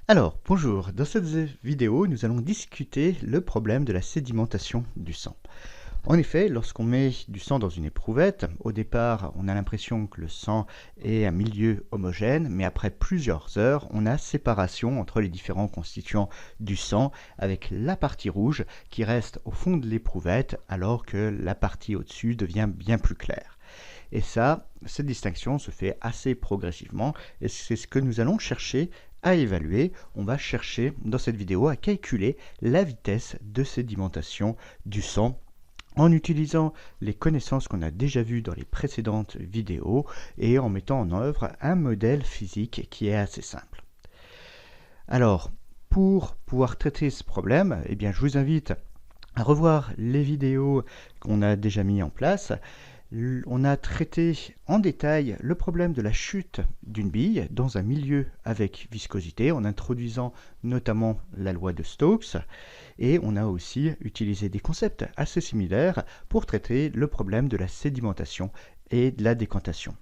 Alors, bonjour, dans cette vidéo, nous allons discuter le problème de la sédimentation du sang. En effet, lorsqu'on met du sang dans une éprouvette, au départ, on a l'impression que le sang est un milieu homogène, mais après plusieurs heures, on a séparation entre les différents constituants du sang, avec la partie rouge qui reste au fond de l'éprouvette, alors que la partie au-dessus devient bien plus claire. Et ça, cette distinction se fait assez progressivement, et c'est ce que nous allons chercher à évaluer. On va chercher dans cette vidéo à calculer la vitesse de sédimentation du sang en utilisant les connaissances qu'on a déjà vues dans les précédentes vidéos et en mettant en œuvre un modèle physique qui est assez simple. Alors, pour pouvoir traiter ce problème, je vous invite à revoir les vidéos qu'on a déjà mis en place. On a traité en détail le problème de la chute d'une bille dans un milieu avec viscosité en introduisant notamment la loi de Stokes, et on a aussi utilisé des concepts assez similaires pour traiter le problème de la sédimentation et de la décantation.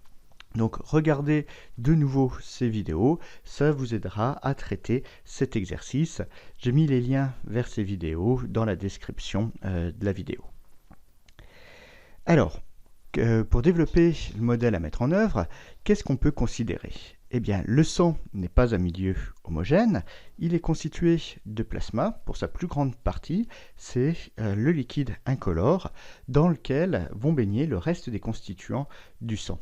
Donc regardez de nouveau ces vidéos, ça vous aidera à traiter cet exercice. J'ai mis les liens vers ces vidéos dans la description de la vidéo. Alors, pour développer le modèle à mettre en œuvre, qu'est-ce qu'on peut considérer ? Eh bien, le sang n'est pas un milieu homogène, il est constitué de plasma, pour sa plus grande partie, c'est le liquide incolore dans lequel vont baigner le reste des constituants du sang.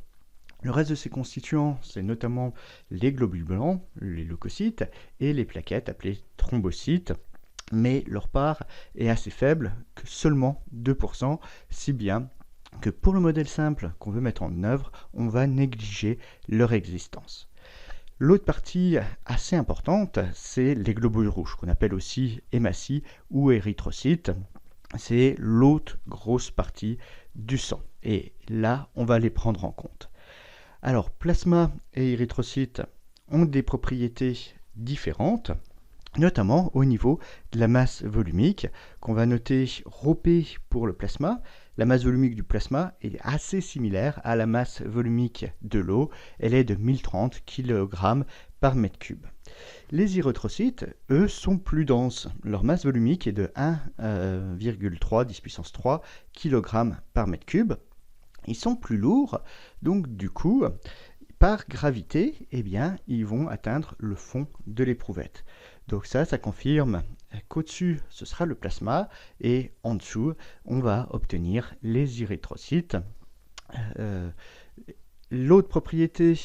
Le reste de ces constituants, c'est notamment les globules blancs, les leucocytes, et les plaquettes appelées thrombocytes, mais leur part est assez faible, que seulement 2%, si bien que pour le modèle simple qu'on veut mettre en œuvre, on va négliger leur existence. L'autre partie assez importante, c'est les globules rouges, qu'on appelle aussi hématies ou érythrocytes. C'est l'autre grosse partie du sang. Et là, on va les prendre en compte. Alors, plasma et érythrocytes ont des propriétés différentes, notamment au niveau de la masse volumique, qu'on va noter ρP pour le plasma. La masse volumique du plasma est assez similaire à la masse volumique de l'eau, elle est de 1030 kg par mètre cube. Les érythrocytes, eux, sont plus denses. Leur masse volumique est de 1,3 10 puissance 3 kg par mètre cube. Ils sont plus lourds, donc du coup, par gravité, ils vont atteindre le fond de l'éprouvette. Donc ça confirme qu'au-dessus, ce sera le plasma, et en dessous, on va obtenir les érythrocytes. L'autre propriété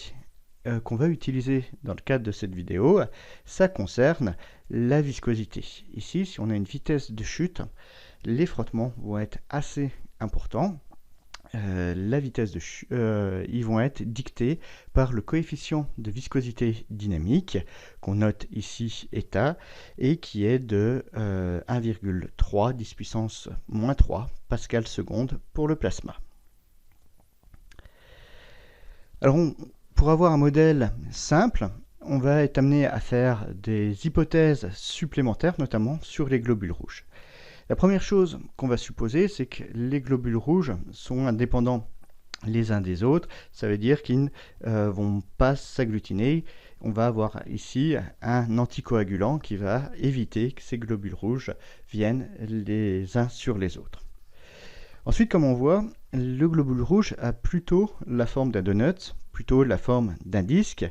qu'on va utiliser dans le cadre de cette vidéo, ça concerne la viscosité. Ici, si on a une vitesse de chute, les frottements vont être assez importants. La vitesse ils vont être dictés par le coefficient de viscosité dynamique qu'on note ici eta et qui est de 1,3 10 puissance moins 3 pascal seconde pour le plasma. Alors pour avoir un modèle simple, on va être amené à faire des hypothèses supplémentaires, notamment sur les globules rouges. La première chose qu'on va supposer, c'est que les globules rouges sont indépendants les uns des autres. Ça veut dire qu'ils ne vont pas s'agglutiner. On va avoir ici un anticoagulant qui va éviter que ces globules rouges viennent les uns sur les autres. Ensuite, comme on voit, le globule rouge a plutôt la forme d'un donut, plutôt la forme d'un disque,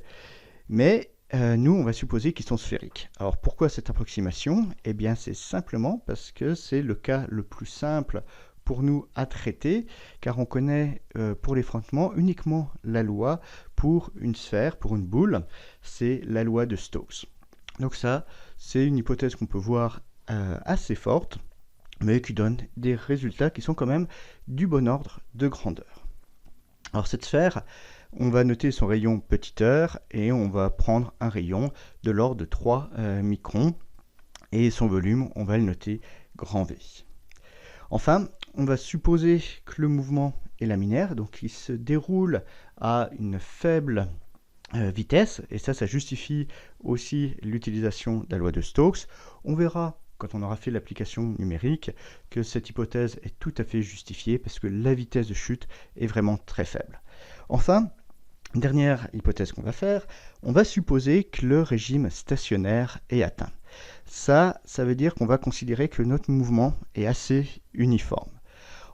mais nous, on va supposer qu'ils sont sphériques. Alors, pourquoi cette approximation ? Eh bien, c'est simplement parce que c'est le cas le plus simple pour nous à traiter, car on connaît pour les frottements uniquement la loi pour une sphère, pour une boule, c'est la loi de Stokes. Donc ça, c'est une hypothèse qu'on peut voir assez forte, mais qui donne des résultats qui sont quand même du bon ordre de grandeur. Alors cette sphère, on va noter son rayon petit r et on va prendre un rayon de l'ordre de 3 microns et son volume, on va le noter grand V. Enfin, on va supposer que le mouvement est laminaire, donc il se déroule à une faible vitesse, et ça justifie aussi l'utilisation de la loi de Stokes. On verra quand on aura fait l'application numérique que cette hypothèse est tout à fait justifiée parce que la vitesse de chute est vraiment très faible. Enfin, Dernière hypothèse qu'on va faire, on va supposer que le régime stationnaire est atteint. Ça veut dire qu'on va considérer que notre mouvement est assez uniforme.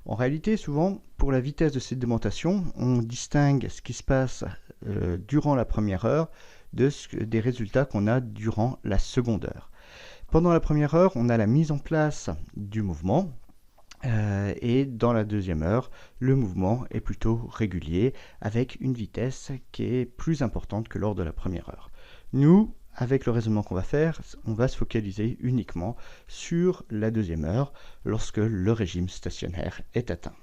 En réalité, souvent, pour la vitesse de sédimentation, on distingue ce qui se passe durant la première heure des résultats qu'on a durant la seconde heure. Pendant la première heure, on a la mise en place du mouvement, et dans la deuxième heure, le mouvement est plutôt régulier, avec une vitesse qui est plus importante que lors de la première heure. Nous, avec le raisonnement qu'on va faire, on va se focaliser uniquement sur la deuxième heure, lorsque le régime stationnaire est atteint.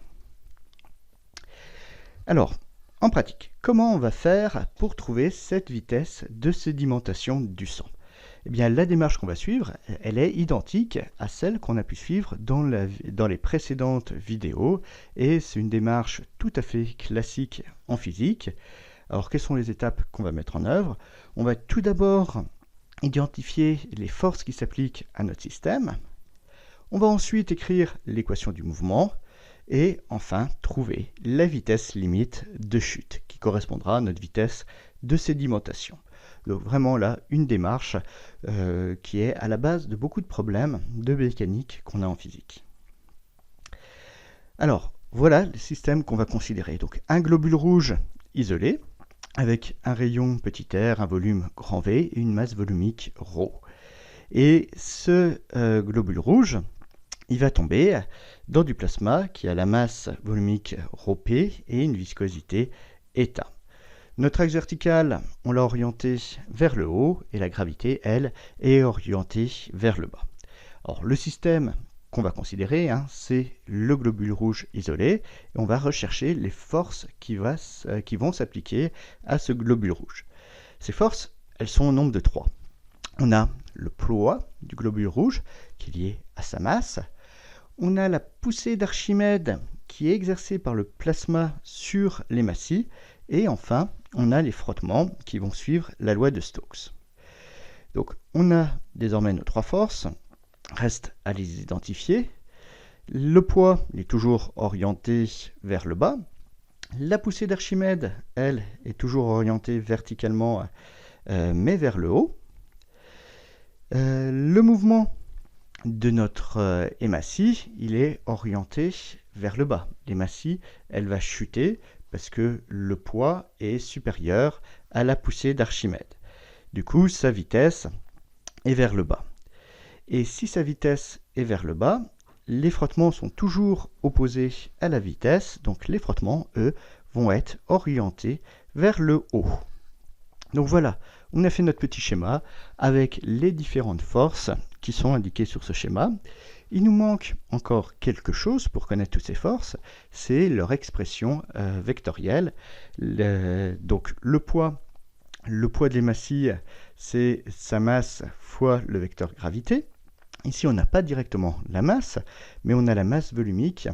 Alors, en pratique, comment on va faire pour trouver cette vitesse de sédimentation du sang ? Eh bien, la démarche qu'on va suivre, elle est identique à celle qu'on a pu suivre dans les précédentes vidéos, et c'est une démarche tout à fait classique en physique. Alors, quelles sont les étapes qu'on va mettre en œuvre ? On va tout d'abord identifier les forces qui s'appliquent à notre système. On va ensuite écrire l'équation du mouvement, et enfin trouver la vitesse limite de chute, qui correspondra à notre vitesse de sédimentation. Donc vraiment là, une démarche qui est à la base de beaucoup de problèmes de mécanique qu'on a en physique. Alors, voilà le système qu'on va considérer. Donc un globule rouge isolé, avec un rayon petit r, un volume grand V et une masse volumique ρ. Et ce globule rouge, il va tomber dans du plasma qui a la masse volumique ρP et une viscosité θ. Notre axe vertical, on l'a orienté vers le haut et la gravité, elle, est orientée vers le bas. Alors, le système qu'on va considérer, c'est le globule rouge isolé, et on va rechercher les forces qui vont s'appliquer à ce globule rouge. Ces forces, elles sont au nombre de 3. On a le poids du globule rouge qui est lié à sa masse. On a la poussée d'Archimède qui est exercée par le plasma sur les massies. Et enfin, on a les frottements qui vont suivre la loi de Stokes. Donc, on a désormais nos 3 forces. Reste à les identifier. Le poids est toujours orienté vers le bas. La poussée d'Archimède, elle, est toujours orientée verticalement, mais vers le haut. Le mouvement de notre hématie, il est orienté vers le bas. L'hématie, elle va chuter parce que le poids est supérieur à la poussée d'Archimède. Du coup, sa vitesse est vers le bas. Et si sa vitesse est vers le bas, les frottements sont toujours opposés à la vitesse, donc les frottements, eux, vont être orientés vers le haut. Donc voilà, on a fait notre petit schéma avec les différentes forces qui sont indiquées sur ce schéma. Il nous manque encore quelque chose pour connaître toutes ces forces, c'est leur expression vectorielle. Donc le poids de l'hématie, c'est sa masse fois le vecteur gravité. Ici, on n'a pas directement la masse, mais on a la masse volumique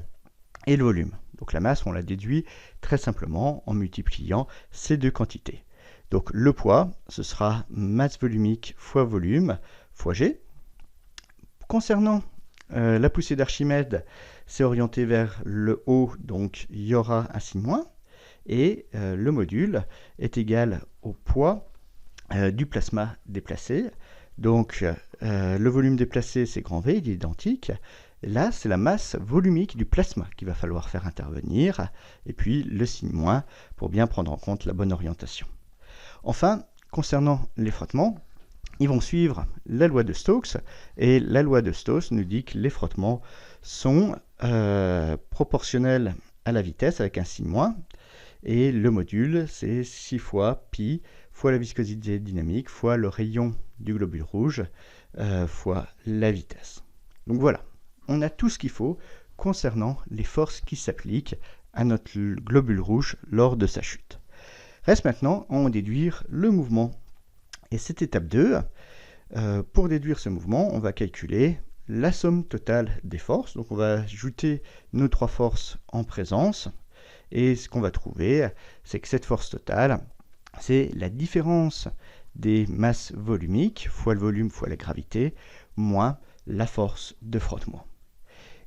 et le volume. Donc la masse, on la déduit très simplement en multipliant ces deux quantités. Donc le poids, ce sera masse volumique fois volume fois G. Concernant la poussée d'Archimède, c'est orienté vers le haut, donc il y aura un signe moins. Et le module est égal au poids du plasma déplacé. Donc le volume déplacé, c'est grand V, il est identique. Là, c'est la masse volumique du plasma qu'il va falloir faire intervenir. Et puis le signe moins pour bien prendre en compte la bonne orientation. Enfin, concernant les frottements, ils vont suivre la loi de Stokes. Et la loi de Stokes nous dit que les frottements sont proportionnels à la vitesse avec un signe moins. Et le module, c'est 6 fois pi fois la viscosité dynamique fois le rayon du globule rouge fois la vitesse. Donc voilà, on a tout ce qu'il faut concernant les forces qui s'appliquent à notre globule rouge lors de sa chute. Reste maintenant à en déduire le mouvement. Et cette étape 2, pour déduire ce mouvement, on va calculer la somme totale des forces. Donc on va ajouter nos 3 forces en présence. Et ce qu'on va trouver, c'est que cette force totale, c'est la différence des masses volumiques, fois le volume, fois la gravité, moins la force de frottement.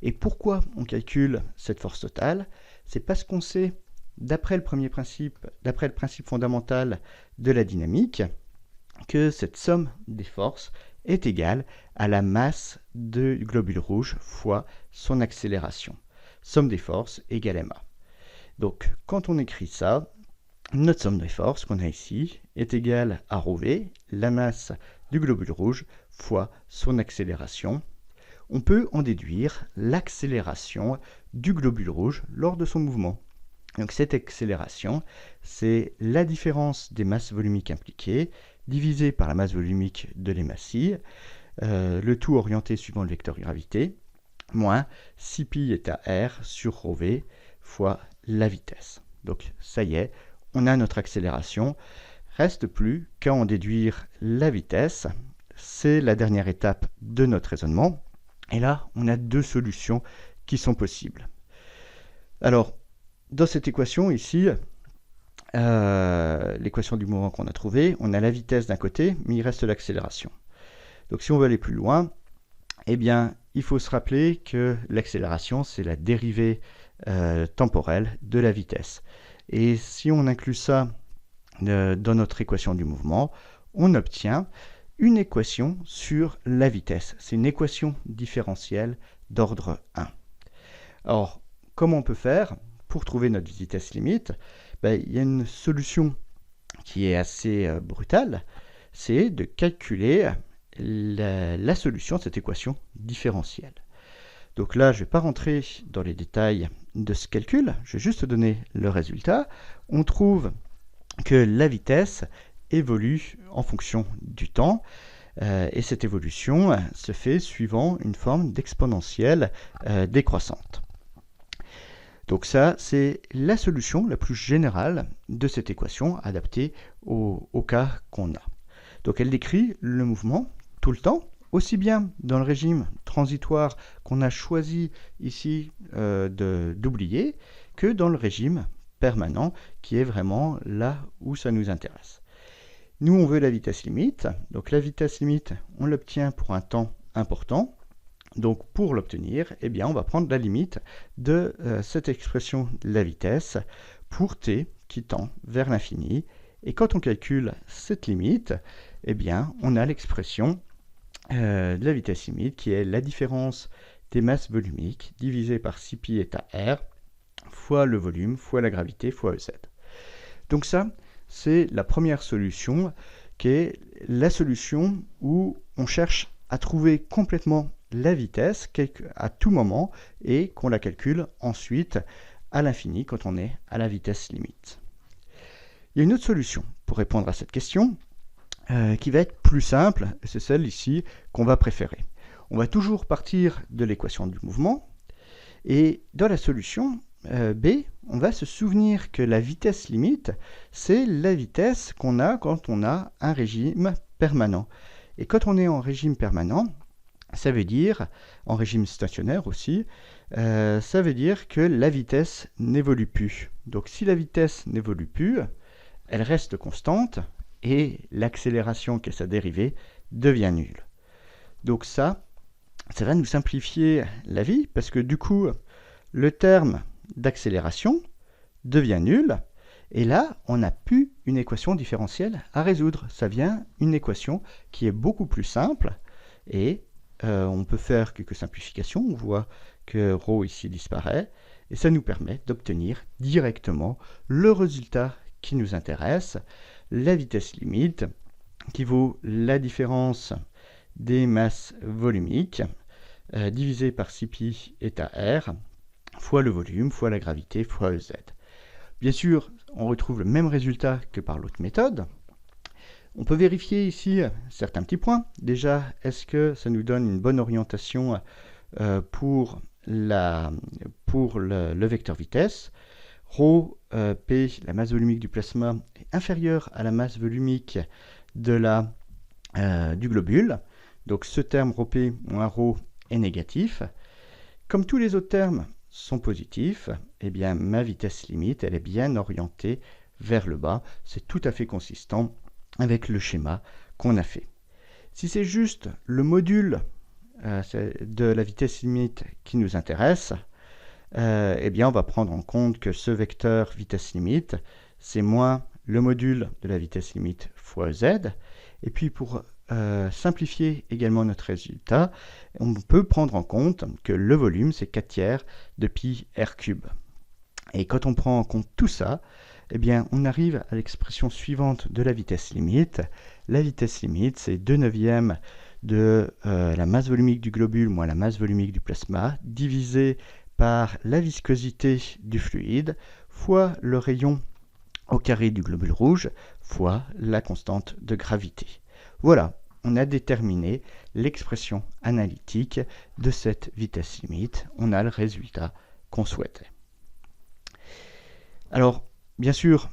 Et pourquoi on calcule cette force totale ? C'est parce qu'on sait d'après le principe fondamental de la dynamique, que cette somme des forces est égale à la masse du globule rouge fois son accélération. Somme des forces égale ma. Donc, quand on écrit ça, notre somme des forces qu'on a ici est égale à ρv, la masse du globule rouge, fois son accélération. On peut en déduire l'accélération du globule rouge lors de son mouvement. Donc cette accélération, c'est la différence des masses volumiques impliquées divisée par la masse volumique de l'émassille, le tout orienté suivant le vecteur gravité, moins 6 pi eta r sur ρv fois la vitesse. Donc ça y est, on a notre accélération. Reste plus qu'à en déduire la vitesse. C'est la dernière étape de notre raisonnement. Et là, on a deux solutions qui sont possibles. Alors, dans cette équation ici, l'équation du mouvement qu'on a trouvée, on a la vitesse d'un côté, mais il reste l'accélération. Donc si on veut aller plus loin, eh bien, il faut se rappeler que l'accélération, c'est la dérivée temporelle de la vitesse. Et si on inclut ça dans notre équation du mouvement, on obtient une équation sur la vitesse. C'est une équation différentielle d'ordre 1. Alors, comment on peut faire pour trouver notre vitesse limite? Il y a une solution qui est assez brutale, c'est de calculer la solution de cette équation différentielle. Donc là, je ne vais pas rentrer dans les détails de ce calcul, je vais juste donner le résultat. On trouve que la vitesse évolue en fonction du temps, et cette évolution se fait suivant une forme d'exponentielle décroissante. Donc ça, c'est la solution la plus générale de cette équation adaptée au cas qu'on a. Donc elle décrit le mouvement tout le temps, aussi bien dans le régime transitoire qu'on a choisi ici d'oublier, que dans le régime permanent, qui est vraiment là où ça nous intéresse. Nous, on veut la vitesse limite. Donc la vitesse limite, on l'obtient pour un temps important. Donc pour l'obtenir, eh bien, on va prendre la limite de cette expression de la vitesse pour t qui tend vers l'infini. Et quand on calcule cette limite, eh bien, on a l'expression de la vitesse limite qui est la différence des masses volumiques divisée par 6 pi eta r fois le volume fois la gravité fois Ez. Donc ça, c'est la première solution qui est la solution où on cherche à trouver complètement la vitesse à tout moment et qu'on la calcule ensuite à l'infini quand on est à la vitesse limite. Il y a une autre solution pour répondre à cette question qui va être plus simple, et c'est celle ici qu'on va préférer. On va toujours partir de l'équation du mouvement, et dans la solution B, on va se souvenir que la vitesse limite, c'est la vitesse qu'on a quand on a un régime permanent. Et quand on est en régime permanent, ça veut dire, en régime stationnaire aussi, ça veut dire que la vitesse n'évolue plus. Donc si la vitesse n'évolue plus, elle reste constante, et l'accélération qui est sa dérivée devient nulle. Donc ça va nous simplifier la vie, parce que du coup, le terme d'accélération devient nul, et là, on n'a plus une équation différentielle à résoudre. Ça devient une équation qui est beaucoup plus simple, et on peut faire quelques simplifications. On voit que ρ ici disparaît, et ça nous permet d'obtenir directement le résultat qui nous intéresse, la vitesse limite, qui vaut la différence des masses volumiques divisé par 6 pi eta r fois le volume, fois la gravité, fois Ez. Bien sûr, on retrouve le même résultat que par l'autre méthode. On peut vérifier ici certains petits points. Déjà, est-ce que ça nous donne une bonne orientation pour le vecteur vitesse? Ρ, P, la masse volumique du plasma, est inférieure à la masse volumique du globule. Donc ce terme ρP moins ρ est négatif. Comme tous les autres termes sont positifs, eh bien ma vitesse limite, elle est bien orientée vers le bas. C'est tout à fait consistant avec le schéma qu'on a fait. Si c'est juste le module de la vitesse limite qui nous intéresse, eh bien, on va prendre en compte que ce vecteur vitesse limite, c'est moins le module de la vitesse limite fois z. Et puis, pour simplifier également notre résultat, on peut prendre en compte que le volume, c'est 4/3 de pi r cube. Et quand on prend en compte tout ça, eh bien, on arrive à l'expression suivante de la vitesse limite. La vitesse limite, c'est 2/9 de la masse volumique du globule moins la masse volumique du plasma, divisé par la viscosité du fluide, fois le rayon au carré du globule rouge, fois la constante de gravité. Voilà, on a déterminé l'expression analytique de cette vitesse limite. On a le résultat qu'on souhaitait. Alors, bien sûr,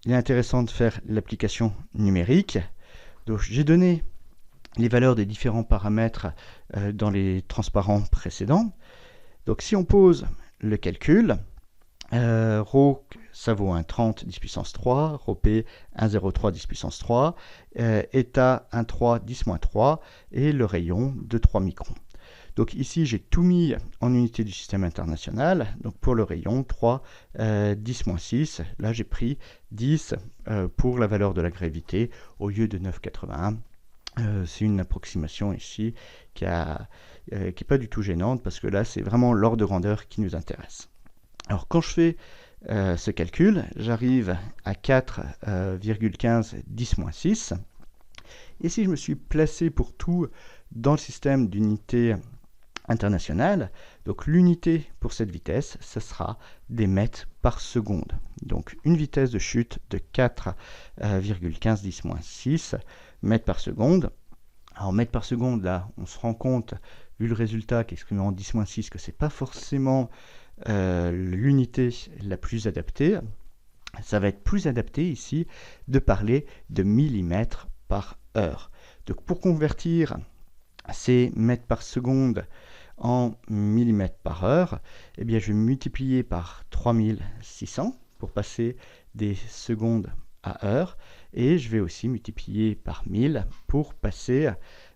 il est intéressant de faire l'application numérique. Donc, j'ai donné les valeurs des différents paramètres dans les transparents précédents. Donc, si on pose le calcul, ρ, ça vaut 1,30 10 puissance 3, ρp 1,03 10 puissance 3, eta 1,3 10-3 et le rayon de 3 microns. Donc ici, j'ai tout mis en unité du système international. Donc pour le rayon, 3, 10-6. Là, j'ai pris 10 pour la valeur de la gravité au lieu de 9,81. C'est une approximation ici qui n'est pas du tout gênante parce que là, c'est vraiment l'ordre de grandeur qui nous intéresse. Alors quand je fais ce calcul, j'arrive à 4,15 10-6. Et si je me suis placé pour tout dans le système d'unité internationale, donc l'unité pour cette vitesse, ce sera des mètres par seconde. Donc une vitesse de chute de 4,15 10-6 mètres par seconde. Alors mètres par seconde, là, on se rend compte, vu le résultat qui est exprimé en 10-6, que ce n'est pas forcément l'unité la plus adaptée. Ça va être plus adapté ici de parler de millimètres par heure. Donc pour convertir ces mètres par seconde en millimètres par heure, eh bien je vais multiplier par 3600 pour passer des secondes à heure, et je vais aussi multiplier par 1000 pour passer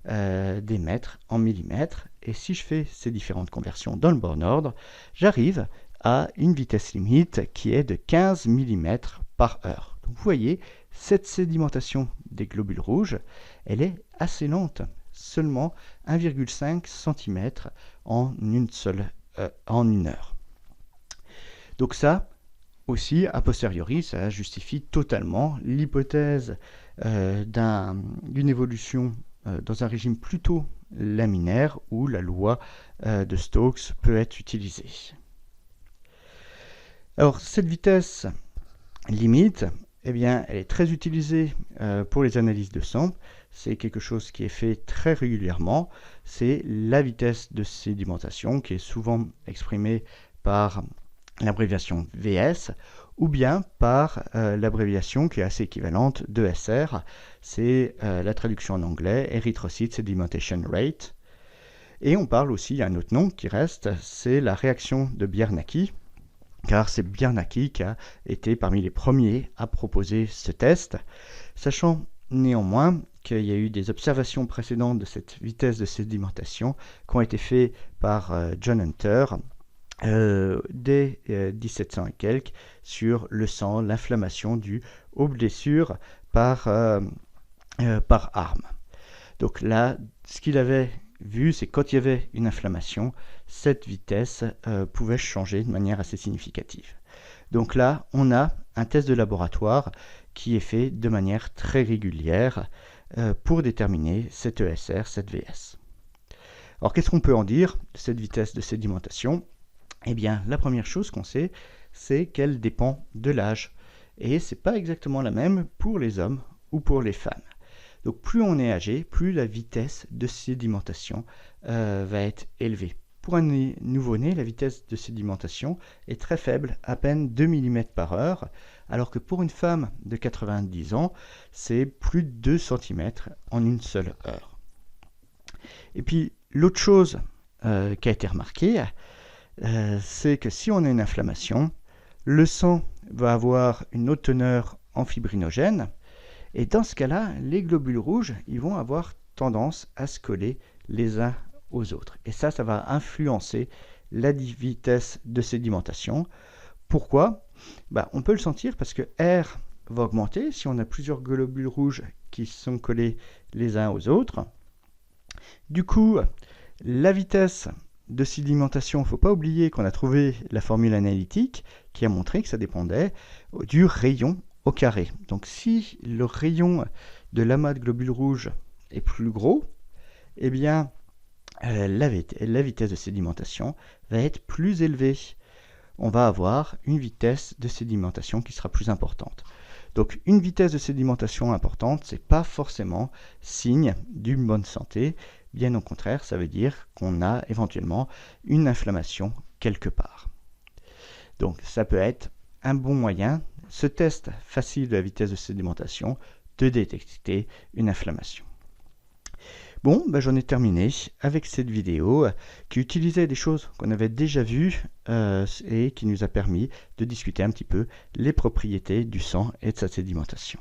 des mètres en millimètres. Et si je fais ces différentes conversions dans le bon ordre, j'arrive à une vitesse limite qui est de 15 mm par heure. Donc vous voyez, cette sédimentation des globules rouges, elle est assez lente, seulement 1,5 cm en une heure. Donc ça aussi, a posteriori, ça justifie totalement l'hypothèse d'une évolution dans un régime plutôt laminaire où la loi de Stokes peut être utilisée. Alors cette vitesse limite, eh bien, elle est très utilisée pour les analyses de samples. C'est quelque chose qui est fait très régulièrement. C'est la vitesse de sédimentation qui est souvent exprimée par l'abréviation VS ou bien par l'abréviation qui est assez équivalente de SR. C'est la traduction en anglais, Erythrocyte Sedimentation Rate. Et on parle aussi, il y a un autre nom qui reste, c'est la réaction de Biernacki, car c'est Biernacki qui a été parmi les premiers à proposer ce test, sachant néanmoins qu'il y a eu des observations précédentes de cette vitesse de sédimentation qui ont été faites par John Hunter dès 1700 et quelques sur le sang, l'inflammation due aux blessures par arme. Donc là, ce qu'il avait vu, c'est quand il y avait une inflammation, cette vitesse pouvait changer de manière assez significative. Donc là, on a un test de laboratoire qui est fait de manière très régulière pour déterminer cette ESR, cette VS. Alors qu'est-ce qu'on peut en dire de cette vitesse de sédimentation ? Eh bien, la première chose qu'on sait, c'est qu'elle dépend de l'âge. Et ce n'est pas exactement la même pour les hommes ou pour les femmes. Donc plus on est âgé, plus la vitesse de sédimentation va être élevée. Pour un nouveau-né, la vitesse de sédimentation est très faible, à peine 2 mm par heure, alors que pour une femme de 90 ans, c'est plus de 2 cm en une seule heure. Et puis l'autre chose qui a été remarquée, c'est que si on a une inflammation, le sang va avoir une haute teneur en fibrinogène, et dans ce cas-là, les globules rouges, ils vont avoir tendance à se coller les uns aux autres. Et ça va influencer la vitesse de sédimentation. Pourquoi? On peut le sentir parce que R va augmenter si on a plusieurs globules rouges qui sont collés les uns aux autres. Du coup, la vitesse de sédimentation, il ne faut pas oublier qu'on a trouvé la formule analytique qui a montré que ça dépendait du rayon au carré. Donc si le rayon de l'amas de globules rouges est plus gros, eh bien la vitesse de sédimentation va être plus élevée. On va avoir une vitesse de sédimentation qui sera plus importante. Donc une vitesse de sédimentation importante, ce n'est pas forcément signe d'une bonne santé. Bien au contraire, ça veut dire qu'on a éventuellement une inflammation quelque part. Donc ça peut être un bon moyen, ce test facile de la vitesse de sédimentation, de détecter une inflammation. Bon, j'en ai terminé avec cette vidéo qui utilisait des choses qu'on avait déjà vues et qui nous a permis de discuter un petit peu les propriétés du sang et de sa sédimentation.